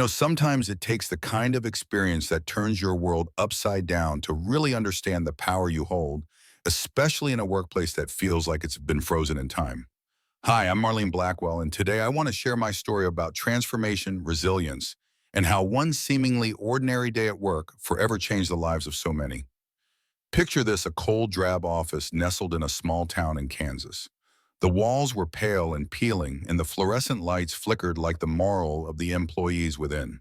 Sometimes it takes the kind of experience that turns your world upside down to really understand the power you hold, especially in a workplace that feels like it's been frozen in time. Hi, I'm Marlene Blackwell, and today I want to share my story about transformation, resilience, and how one seemingly ordinary day at work forever changed the lives of so many. Picture this: a cold, drab office nestled in a small town in Kansas. The walls were pale and peeling, and the fluorescent lights flickered like the moral of the employees within.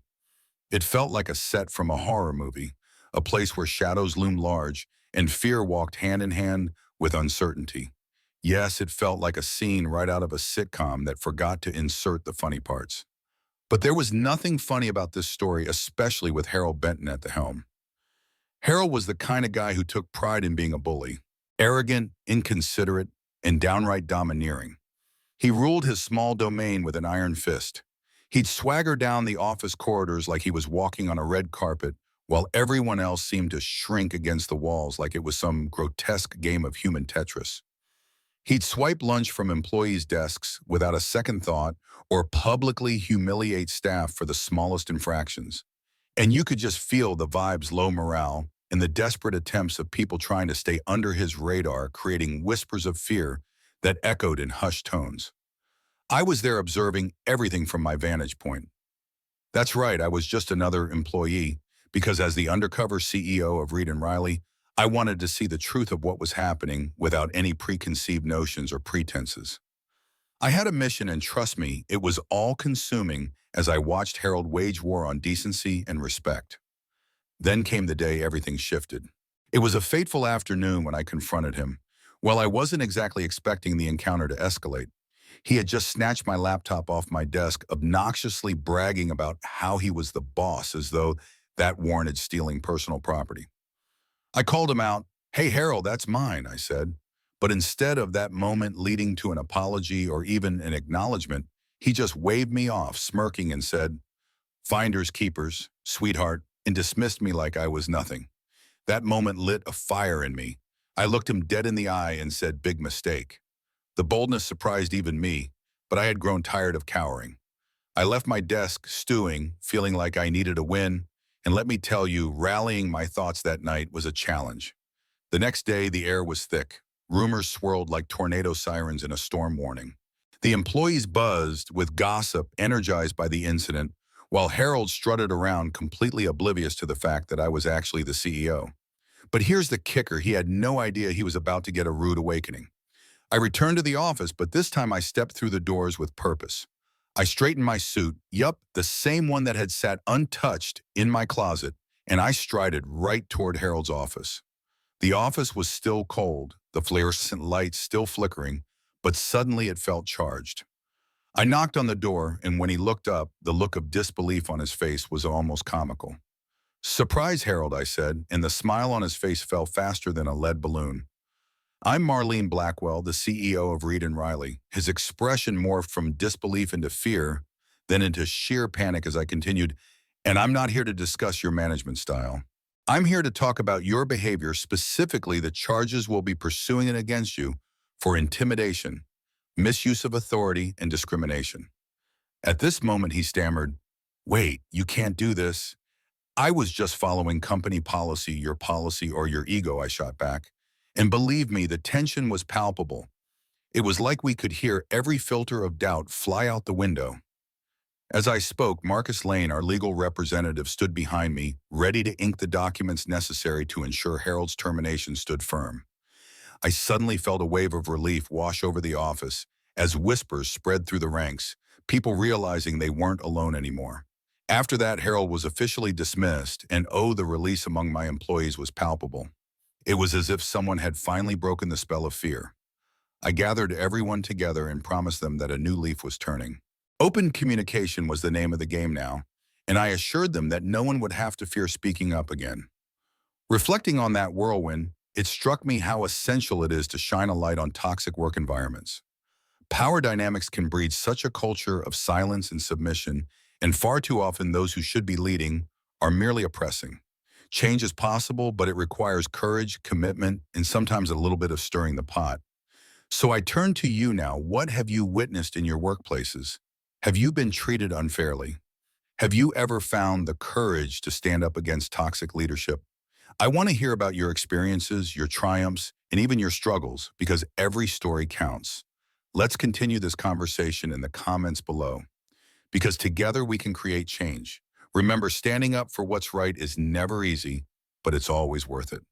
It felt like a set from a horror movie, a place where shadows loomed large and fear walked hand in hand with uncertainty. Yes, it felt like a scene right out of a sitcom that forgot to insert the funny parts. But there was nothing funny about this story, especially with Harold Benton at the helm. Harold was the kind of guy who took pride in being a bully, arrogant, inconsiderate, and downright domineering. He ruled his small domain with an iron fist. He'd swagger down the office corridors like he was walking on a red carpet, while everyone else seemed to shrink against the walls like it was some grotesque game of human Tetris. He'd swipe lunch from employees' desks without a second thought or publicly humiliate staff for the smallest infractions. And you could just feel the vibe's low morale and the desperate attempts of people trying to stay under his radar, creating whispers of fear that echoed in hushed tones. I was there observing everything from my vantage point. That's right, I was just another employee, because as the undercover CEO of Reed and Riley, I wanted to see the truth of what was happening without any preconceived notions or pretenses. I had a mission, and trust me, it was all-consuming as I watched Harold wage war on decency and respect. Then came the day everything shifted. It was a fateful afternoon when I confronted him. While I wasn't exactly expecting the encounter to escalate, he had just snatched my laptop off my desk, obnoxiously bragging about how he was the boss, as though that warranted stealing personal property. I called him out. "Hey, Harold, that's mine," I said. But instead of that moment leading to an apology or even an acknowledgement, he just waved me off, smirking, and said, "Finders keepers, sweetheart," and dismissed me like I was nothing. That moment lit a fire in me. I looked him dead in the eye and said, "Big mistake." The boldness surprised even me, but I had grown tired of cowering. I left my desk stewing, feeling like I needed a win, and let me tell you, rallying my thoughts that night was a challenge. The next day, the air was thick. Rumors swirled like tornado sirens in a storm warning. The employees buzzed with gossip, energized by the incident, while Harold strutted around completely oblivious to the fact that I was actually the CEO. But here's the kicker: he had no idea he was about to get a rude awakening. I returned to the office, but this time I stepped through the doors with purpose. I straightened my suit, yup, the same one that had sat untouched in my closet, and I strided right toward Harold's office. The office was still cold, the fluorescent lights still flickering, but suddenly it felt charged. I knocked on the door, and when he looked up, the look of disbelief on his face was almost comical. "Surprise, Harold," I said, and the smile on his face fell faster than a lead balloon. "I'm Marlene Blackwell, the CEO of Reed and Riley." His expression morphed from disbelief into fear, then into sheer panic as I continued, "And I'm not here to discuss your management style. I'm here to talk about your behavior, specifically the charges we'll be pursuing against you for intimidation, misuse of authority, and discrimination." At this moment, he stammered, "Wait, you can't do this." "I was just following company policy, or your ego," I shot back. And believe me, the tension was palpable. It was like we could hear every filter of doubt fly out the window. As I spoke, Marcus Lane, our legal representative, stood behind me, ready to ink the documents necessary to ensure Harold's termination stood firm. I suddenly felt a wave of relief wash over the office as whispers spread through the ranks, people realizing they weren't alone anymore. After that, Harold was officially dismissed, and the release among my employees was palpable. It was as if someone had finally broken the spell of fear. I gathered everyone together and promised them that a new leaf was turning. Open communication was the name of the game now, and I assured them that no one would have to fear speaking up again. Reflecting on that whirlwind, it struck me how essential it is to shine a light on toxic work environments. Power dynamics can breed such a culture of silence and submission, and far too often those who should be leading are merely oppressing. Change is possible, but it requires courage, commitment, and sometimes a little bit of stirring the pot. So I turn to you now. What have you witnessed in your workplaces? Have you been treated unfairly? Have you ever found the courage to stand up against toxic leadership? I want to hear about your experiences, your triumphs, and even your struggles, because every story counts. Let's continue this conversation in the comments below, because together we can create change. Remember, standing up for what's right is never easy, but it's always worth it.